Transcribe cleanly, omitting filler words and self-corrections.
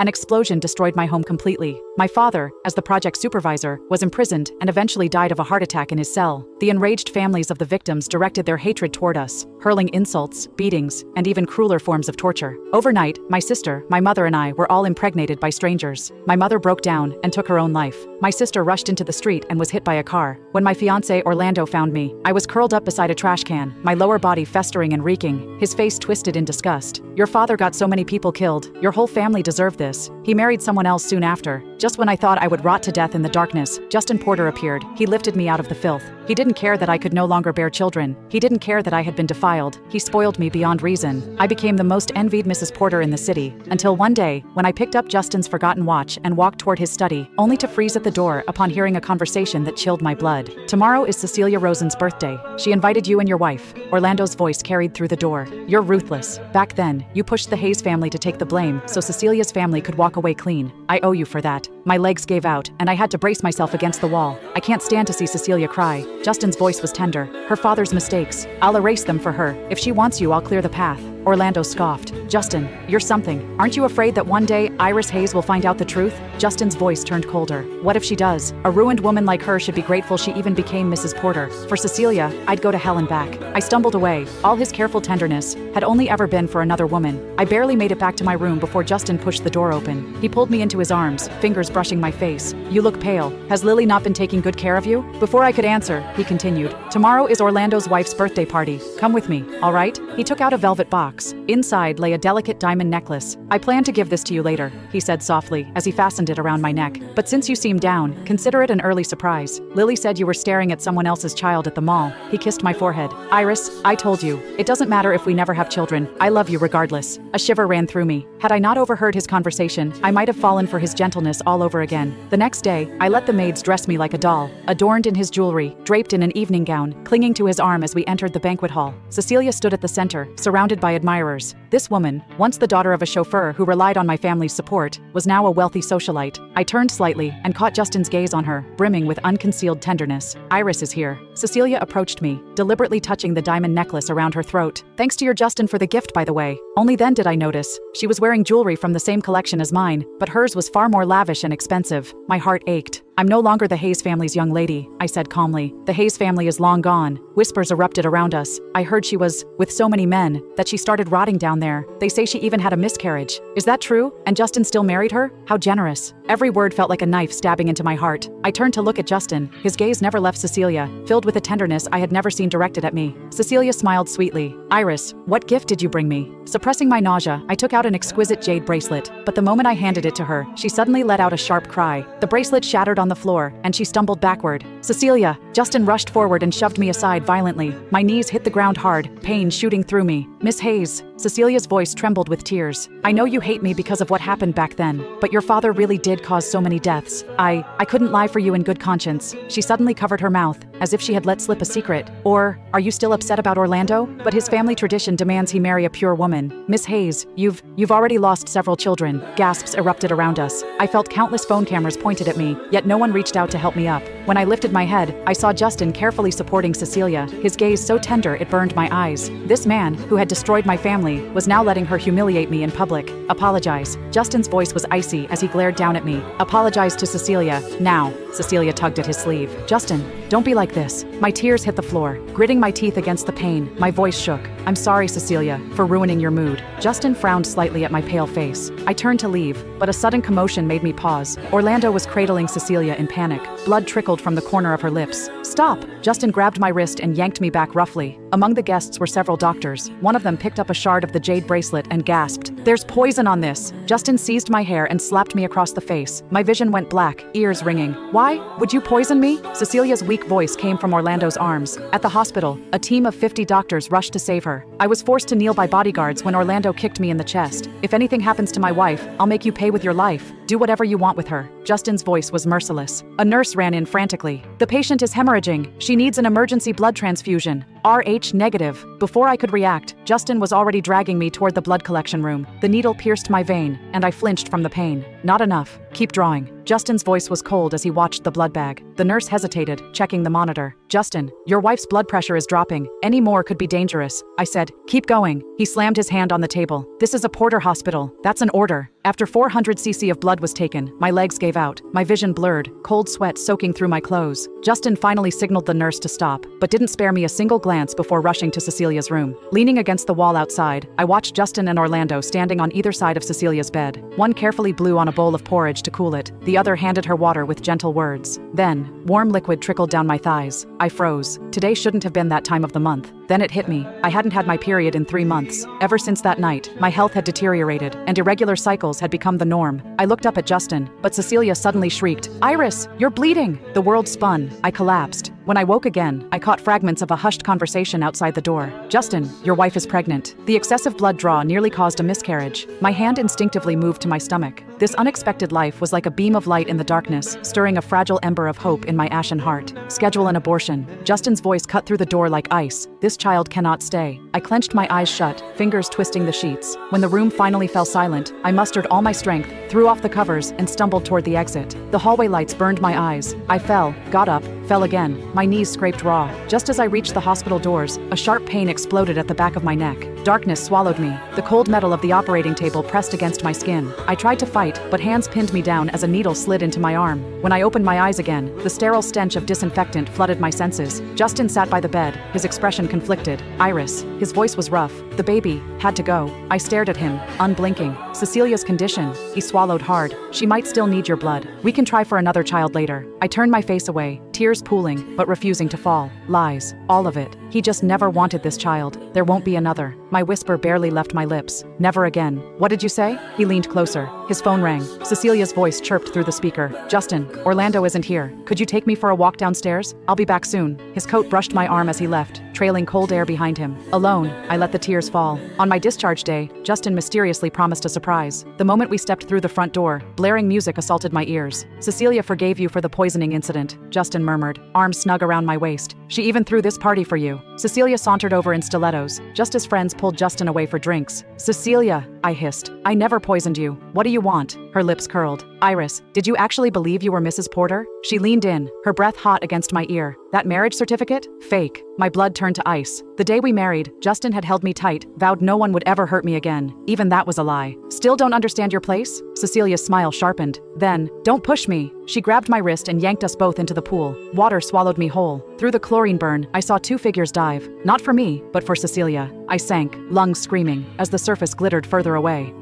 An explosion destroyed my home completely. My father, as the project supervisor, was imprisoned and eventually died of a heart attack in his cell. The enraged families of the victims directed their hatred toward us, hurling insults, beatings, and even crueler forms of torture. Overnight, my sister, my mother and I were all impregnated by strangers. My mother broke down and took her own life. My sister rushed into the street and was hit by a car. When my fiancé Orlando found me, I was curled up beside a trash can, my lower body festering and reeking, his face twisted in disgust. Your father got so many people killed. Your whole family deserved this. He married someone else soon after. Just when I thought I would rot to death in the darkness, Justin Porter appeared. He lifted me out of the filth. He didn't care that I could no longer bear children. He didn't care that I had been defiled. He spoiled me beyond reason. I became the most envied Mrs. Porter in the city, until one day, when I picked up Justin's forgotten watch and walked toward his study, only to freeze at the door upon hearing a conversation that chilled my blood. Tomorrow is Cecilia Rosen's birthday. She invited you and your wife. Orlando's voice carried through the door. You're ruthless. Back then, you pushed the Hayes family to take the blame so Cecilia's family could walk away clean. I owe you for that. My legs gave out, and I had to brace myself against the wall. I can't stand to see Cecilia cry. Justin's voice was tender. Her father's mistakes. I'll erase them for her. If she wants you, I'll clear the path. Orlando scoffed. Justin, you're something. Aren't you afraid that one day Iris Hayes will find out the truth? Justin's voice turned colder. What if she does? A ruined woman like her should be grateful she even became Mrs. Porter. For Cecilia, I'd go to hell and back. I stumbled away. All his careful tenderness had only ever been for another woman. I barely made it back to my room before Justin pushed the door open. He pulled me into his arms, fingers brushing my face. You look pale. Has Lily not been taking good care of you? Before I could answer, he continued. Tomorrow is Orlando's wife's birthday party. Come with me, all right? He took out a velvet box. Inside lay a delicate diamond necklace. I plan to give this to you later, he said softly as he fastened it around my neck. But since you seem down, consider it an early surprise. Lily said you were staring at someone else's child at the mall. He kissed my forehead. Iris, I told you. It doesn't matter if we never have children. I love you regardless. A shiver ran through me. Had I not overheard his conversation, I might have fallen for his gentleness all over again. The next day, I let the maids dress me like a doll, adorned in his jewelry, draped in an evening gown, clinging to his arm as we entered the banquet hall. Cecilia stood at the center, surrounded by admirers. This woman, once the daughter of a chauffeur who relied on my family's support, was now a wealthy socialite. I turned slightly and caught Justin's gaze on her, brimming with unconcealed tenderness. Iris is here. Cecilia approached me, deliberately touching the diamond necklace around her throat. Thanks to your Justin for the gift, by the way. Only then did I notice. She was wearing jewelry from the same collection as mine, but hers was far more lavish and expensive. My heart ached. I'm no longer the Hayes family's young lady, I said calmly. The Hayes family is long gone. Whispers erupted around us. I heard she was with so many men that she started rotting down there. They say she even had a miscarriage. Is that true? And Justin still married her? How generous. Every word felt like a knife stabbing into my heart. I turned to look at Justin. His gaze never left Cecilia, filled with a tenderness I had never seen directed at me. Cecilia smiled sweetly. Iris, what gift did you bring me? Suppressing my nausea, I took out an exquisite jade bracelet, but the moment I handed it to her, she suddenly let out a sharp cry. The bracelet shattered on the floor, and she stumbled backward. Cecilia! Justin rushed forward and shoved me aside violently. My knees hit the ground hard, pain shooting through me. Miss Hayes. Cecilia's voice trembled with tears. I know you hate me because of what happened back then, but your father really did cause so many deaths. I couldn't lie for you in good conscience. She suddenly covered her mouth, as if she had let slip a secret. Or, are you still upset about Orlando? But his family tradition demands he marry a pure woman. Miss Hayes, you've already lost several children. Gasps erupted around us. I felt countless phone cameras pointed at me, yet no one reached out to help me up. When I lifted my head, I saw Justin carefully supporting Cecilia, his gaze so tender it burned my eyes. This man, who had destroyed my family, was now letting her humiliate me in public. Apologize. Justin's voice was icy as he glared down at me. Apologize to Cecilia, now. Cecilia tugged at his sleeve. Justin, don't be like this. My tears hit the floor, gritting my teeth against the pain. My voice shook. I'm sorry, Cecilia, for ruining your mood. Justin frowned slightly at my pale face. I turned to leave, but a sudden commotion made me pause. Orlando was cradling Cecilia in panic. Blood trickled from the corner of her lips. Stop! Justin grabbed my wrist and yanked me back roughly. Among the guests were several doctors. One of them picked up a shard of the jade bracelet and gasped. There's poison on this! Justin seized my hair and slapped me across the face. My vision went black, ears ringing. Why? Would you poison me? Cecilia's weak voice came from Orlando's arms. At the hospital, a team of 50 doctors rushed to save her. I was forced to kneel by bodyguards when Orlando kicked me in the chest. If anything happens to my wife, I'll make you pay with your life. Do whatever you want with her. Justin's voice was merciless. A nurse ran in frantically. The patient is hemorrhaging. She needs an emergency blood transfusion. RH negative. Before I could react, Justin was already dragging me toward the blood collection room. The needle pierced my vein, and I flinched from the pain. Not enough. Keep drawing. Justin's voice was cold as he watched the blood bag. The nurse hesitated, checking the monitor. Justin, your wife's blood pressure is dropping. Any more could be dangerous. I said, keep going. He slammed his hand on the table. This is a Porter hospital. That's an order. After 400 cc of blood was taken, my legs gave out, my vision blurred, cold sweat soaking through my clothes. Justin finally signaled the nurse to stop, but didn't spare me a single glance before rushing to Cecilia's room. Leaning against the wall outside, I watched Justin and Orlando standing on either side of Cecilia's bed. One carefully blew on a bowl of porridge to cool it, the other handed her water with gentle words. Then, warm liquid trickled down my thighs. I froze. Today shouldn't have been that time of the month. Then it hit me. I hadn't had my period in 3 months. Ever since that night, my health had deteriorated, and irregular cycles had become the norm. I looked up at Justin, but Cecilia suddenly shrieked, "Iris, you're bleeding!" The world spun. I collapsed. When I woke again, I caught fragments of a hushed conversation outside the door. "Justin, your wife is pregnant." The excessive blood draw nearly caused a miscarriage. My hand instinctively moved to my stomach. This unexpected life was like a beam of light in the darkness, stirring a fragile ember of hope in my ashen heart. "Schedule an abortion." Justin's voice cut through the door like ice. "This child cannot stay." I clenched my eyes shut, fingers twisting the sheets. When the room finally fell silent, I mustered all my strength, threw off the covers, and stumbled toward the exit. The hallway lights burned my eyes. I fell, got up, fell again. My knees scraped raw. Just as I reached the hospital doors, a sharp pain exploded at the back of my neck. Darkness swallowed me. The cold metal of the operating table pressed against my skin. I tried to fight, but hands pinned me down as a needle slid into my arm. When I opened my eyes again, the sterile stench of disinfectant flooded my senses. Justin sat by the bed, his expression conflicted. "Iris." His voice was rough. "The baby had to go." I stared at him, unblinking. "Cecilia's condition." He swallowed hard. "She might still need your blood. We can try for another child later." I turned my face away, tears pooling, but refusing to fall. Lies. All of it. He just never wanted this child. There won't be another. My whisper barely left my lips. "Never again." "What did you say?" He leaned closer. His phone rang. Cecilia's voice chirped through the speaker. "Justin, Orlando isn't here. Could you take me for a walk downstairs? I'll be back soon." His coat brushed my arm as he left, trailing cold air behind him. Alone, I let the tears fall. On my discharge day, Justin mysteriously promised a surprise. The moment we stepped through the front door, blaring music assaulted my ears. "Cecilia forgave you for the poisoning incident," Justin murmured, arms snug around my waist. "She even threw this party for you." Cecilia sauntered over in stilettos, just as friends pulled Justin away for drinks. "Cecilia," I hissed, "I never poisoned you. What do you want?" Her lips curled. "Iris, did you actually believe you were Mrs. Porter?" She leaned in, her breath hot against my ear. "That marriage certificate? Fake." My blood turned to ice. The day we married, Justin had held me tight, vowed no one would ever hurt me again. Even that was a lie. "Still don't understand your place?" Cecilia's smile sharpened. Then, "Don't push me." She grabbed my wrist and yanked us both into the pool. Water swallowed me whole. Through the chlorine burn, I saw 2 figures dive. Not for me, but for Cecilia. I sank, lungs screaming, as the surface glittered further away.